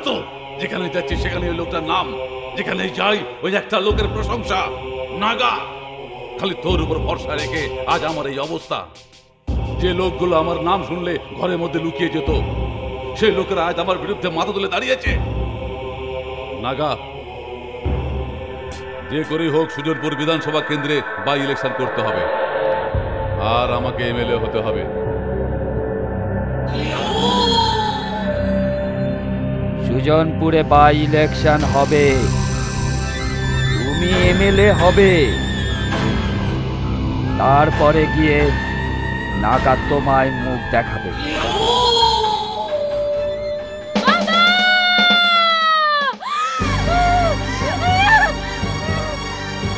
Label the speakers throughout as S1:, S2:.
S1: তো যেখানে যাচ্ছি সেখানে ওই লোকটার নাম, যেখানে যাই ওই একটা লোকের প্রশংসা, নাগা। খালি তোর উপর ভরসা রেখে আজ আমার এই অবস্থা। যে লোকগুলো আমার নাম শুনলে ঘরের মধ্যে লুকিয়ে যেত, সেই লোকেরা আজ আমার বিরুদ্ধে মাথা তুলে দাঁড়িয়েছে। নাগা, যে করেই হোক সুজনপুর বিধানসভা কেন্দ্রে বাই ইলেকশন করতে হবে, আর আমাকে এমএলএ হতে হবে।
S2: সুজনপুরে বাই ইলেকশন হবে, তুমি এমএলএ হবে, তারপরে গিয়ে নাগা তোমায় মুখ দেখাবে।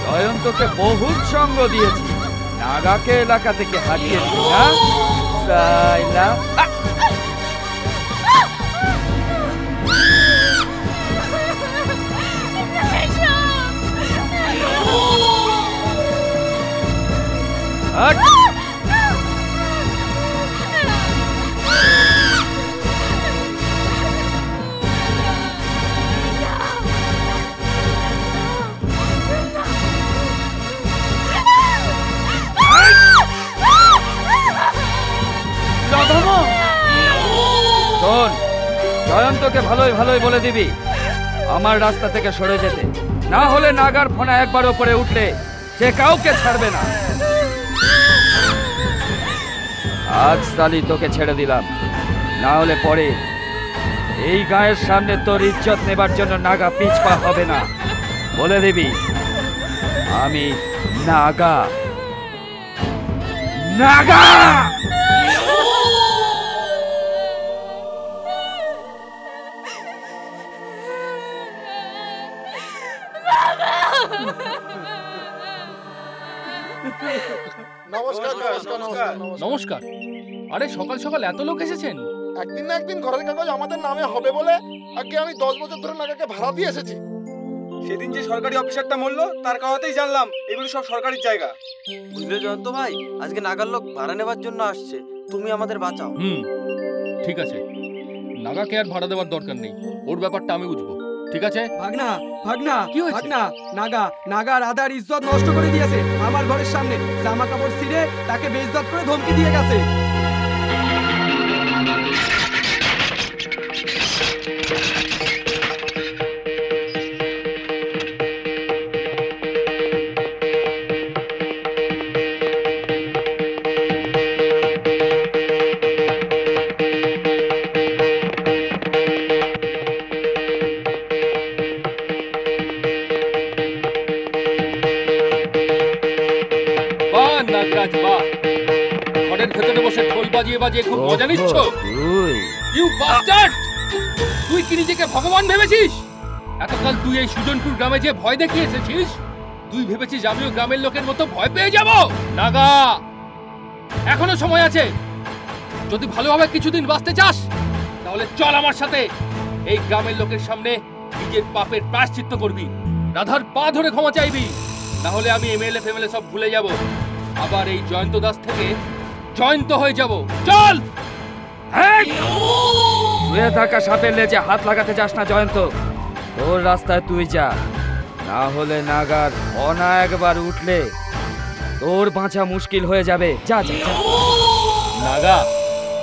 S2: জয়ন্তকে বহুত সঙ্গ দিয়েছি, নাগাকে এলাকা থেকে হারিয়েছি না সাইলা। শোন, জয়ন্তকে ভালোই ভালোই বলে দিবি আমার রাস্তা থেকে সরে যেতে, না হলে নাগার ফোনা একবার ওপরে উঠলে সে কাউকে ছাড়বে না। আজ সালি তোকে ছেড়ে দিলাম, না হলে পরে এই গায়ের সামনে তোর ইজ্জত নেবার জন্য নাগা পিছপা হবে না। বলে দিবি আমি নাগা। নাগা
S3: নমস্কার। আরে সকাল সকাল এত লোক এসেছেন?
S4: একদিন না একদিন ঘরের কাগজ আমাদের নামে হবে বলে আগে আমি 10 বছর ধরে নাগাকে ভাড়া দিয়ে এসেছি।
S5: সেদিন যে সরকারি অফিসারটা মরলো তার কথাতেই জানলাম এগুলো সব সরকারি জায়গা।
S6: বুঝলে জয়ন্ত ভাই, আজকে নাগার লোক ভাড়া নেবার জন্য আসছে, তুমি আমাদের বাঁচাও।
S3: ঠিক আছে, নাগাকে আর ভাড়া দেওয়ার দরকার নেই, ওর ব্যাপারটা আমি বুঝবো। ঠিক আছে
S7: ভাগনা, ভাগনা,
S3: কি হয়েছে?
S7: ভাগনা, নাগা রাধার ইজ্জত নষ্ট করে দিয়েছে। আমার ঘরের সামনে জামা কাপড় ছিঁড়ে তাকে বেইজ্জত করে ধমকি দিয়ে গেছে।
S3: ঘরের ভেতরে বসে ঢোল বাজিয়ে বাজিয়ে খুব মজা নিচ্ছ? You bastard! তুই কি নিজেকে ভগবান ভেবেছিস? এতকাল তুই এই সুজনপুর গ্রামে যে ভয় দেখিয়ে এসেছিস, তুই ভেবেছিস আমিও গ্রামের লোকের মতো ভয় পেয়ে যাব? নাগা, এখনো সময় আছে। যদি ভালোভাবে কিছুদিন বাঁচতে চাস তাহলে চল আমার সাথে। এই গ্রামের লোকের সামনে নিজের পাপের প্রায়শ্চিত্ত করবি, রাধার পা ধরে ক্ষমা চাইবি। তাহলে আমি এমএলএ ফেমেলে সব ভুলে যাব, আবার এই জয়ন্ত দাস থেকে জয়ন্ত হয়ে যাব। চল!
S2: শুয়ে থাকা সাপের লেজে হাত লাগাতে যাস না জয়ন্ত, তোর রাস্তায় তুই যা, না হলে নাগার অনা একবার উঠলে তোর বাঁচা মুশকিল হয়ে যাবে। যা যা।
S3: নাগা,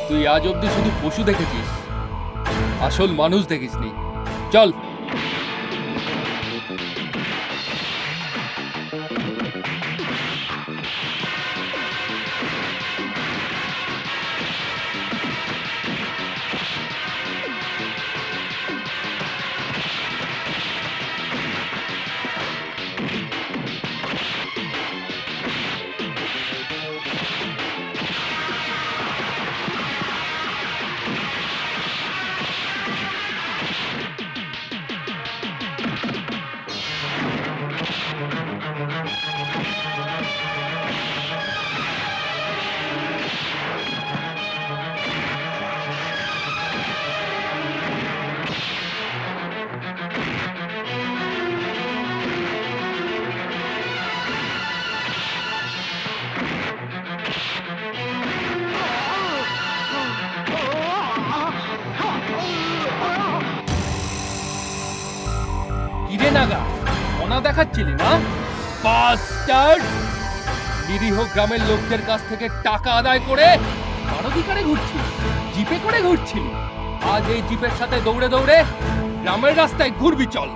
S3: তুই আজ অব্দি শুধু পশু দেখেছিস, আসল মানুষ দেখিসনি। চল। কিরে নাগা, ওনা দেখাচ্ছিলি না? বাস্টার্ড! নিরীহ গ্রামের লোকদের কাছ থেকে টাকা আদায় করে অধিকারে ঘুরছিলি, জিপে করে ঘুরছিলি। আজ এই জিপের সাথে দৌড়ে দৌড়ে গ্রামের রাস্তায় ঘুরবি চল।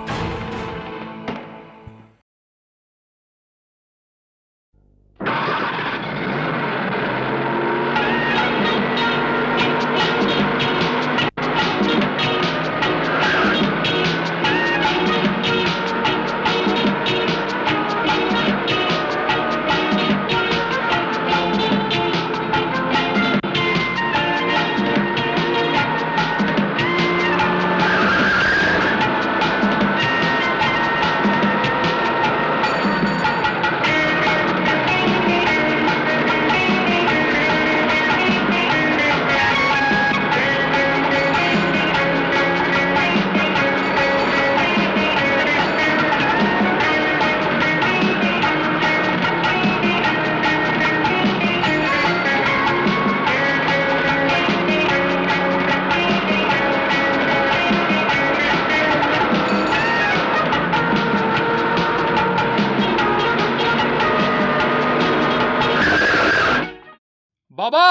S3: বাবা,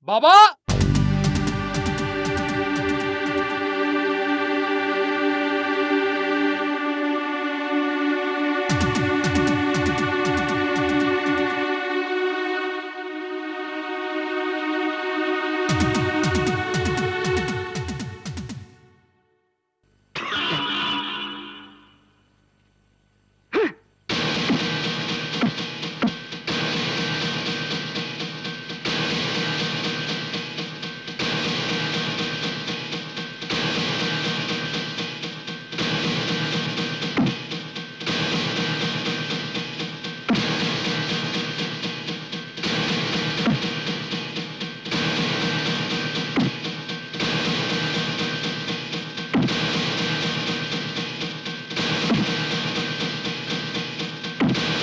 S3: বাবা!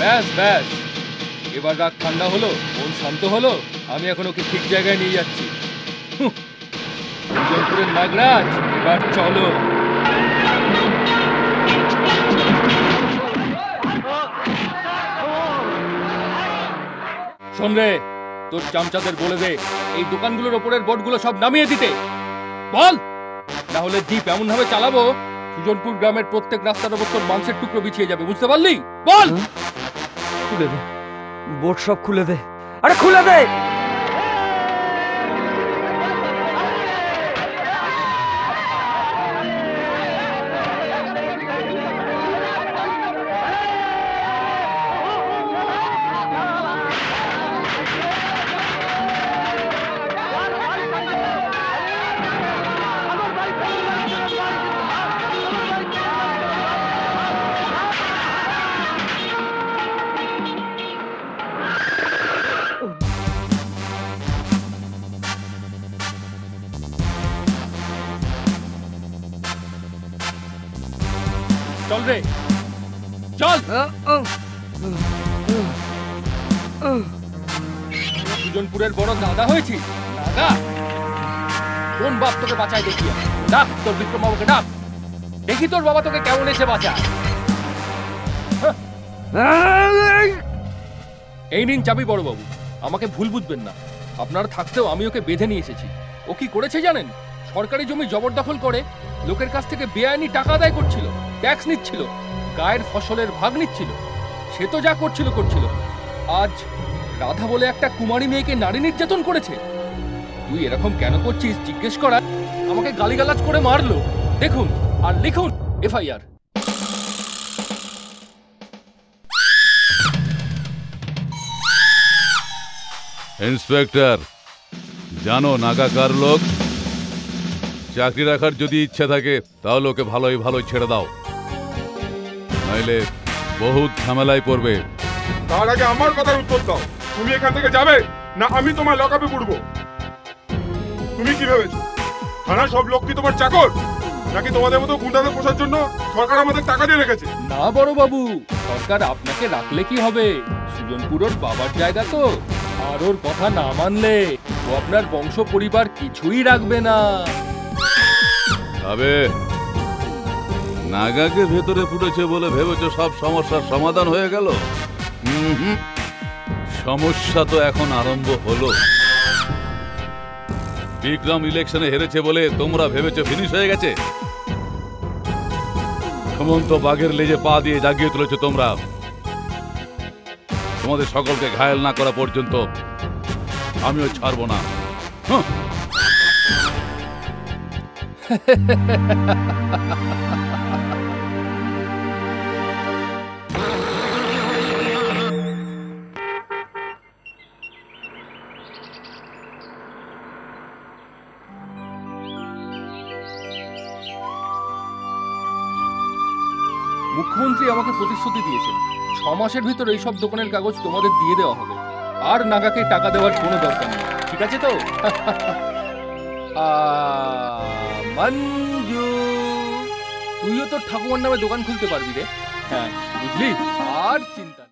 S3: ব্যাস ব্যাস, এবার রাগ ঠান্ডা হলো, মন শান্ত হলো। আমি এখন ওকে ঠিক জায়গায় নিয়ে যাচ্ছি। সুজনপুরের নাগরাজ, এবার চলো। শোন রে, তোর চামচাদের বলে দে এই দোকানগুলোর ওপরের বোর্ডগুলো সব নামিয়ে দিতে বল, না হলে জিপ এমন ভাবে চালাবো সুজনপুর গ্রামের প্রত্যেক রাস্তার ওপর তোর মাংসের টুকরো বিছিয়ে যাবে, বুঝতে পারলি? বল।
S2: খুলে দে বোর্ড, সব খুলে দে। আরে খুলে দে।
S3: চল রে, চল। সুজনপুরের বড় দাদা হয়েছি, দাদা? কোন বাপ তোকে বাঁচায় দেখিয়া? ডাক তোর বিক্রম বাবুকে, ডাক, দেখি তোর বাবা তোকে কেমন এসে বাঁচায়। এই নিন চাবি বড় বাবু, আমাকে ভুল বুঝবেন না, আপনারা থাকতেও আমি ওকে বেঁধে নিয়ে এসেছি। ও কি করেছে জানেন? সরকারি জমি জবরদখল করে লোকের কাছ থেকে বেআইনি টাকা আদায় করছিল, ট্যাক্স নিচ্ছিল, গায়ের ফসলের ভাগ নিচ্ছিল। সে তো যা করছিল করছিল, আজ রাধা বলে একটা কুমারী মেয়েকে নারী নির্যাতন করেছে। তুই এরকম কেন করছিস জিজ্ঞেস করা, আমাকে গালিগালাজ করে মারলো। দেখুন আর লিখুন এফআইআর।
S1: ইন্সপেক্টর, জানো নাগা কার লোক? চাকরি রাখার যদি ইচ্ছা থাকে তাহলে ওকে ভালোই ভালো ছেড়ে দাও, নাইলে বহুত ঝামেলায় পড়বে।
S8: তার আগে আমার কথার উত্তর দাও, তুমি এখান থেকে যাবে না আমি তোমার লকআপে পুরবো? তুমি কি ভেবেছো থানার সব লোক কি তোমার চাকর, নাকি তোমাদের মতো গুন্ডাদের পোষার জন্য সরকার আমাদের টাকা দিয়ে রেখেছে?
S3: না বড় বাবু, সরকার আপনাকে রাখলে কি হবে, সুজনপুরের বাবার জায়গা তো, আর ওর কথা না মানলে ও আপনার বংশ পরিবার কিছুই রাখবে না।
S1: তবে নাগাকে ভেতরে পুড়েছে বলে ভেবেছো সব সমস্যার সমাধান হয়ে গেল? সমস্যা তো এখন আরম্ভ হলো। বিক্রম ইলেকশনে হেরেছে বলে তোমরা ভেবেছো ফিনিশ হয়ে গেছে? হেমন্ত বাঘের লেজে পা দিয়ে জাগিয়ে তুলেছো তোমরা। তোমাদের সকলকে ঘায়েল না করা পর্যন্ত আমিও ছাড়বো না।
S3: মুখ্যমন্ত্রী আমাকে প্রতিশ্রুতি দিয়েছেন 6 মাসের ভিতর এইসব দোকানের কাগজ তোমাদের দিয়ে দেওয়া হবে, আর নাগাকে টাকা দেওয়ার কোনো দরকার নেই। ঠিক আছে তো? মঞ্জু, তুইও তোর ঠাকুমার নামে দোকান খুলতে পারবি রে। হ্যাঁ, বুঝলি? আর চিন্তা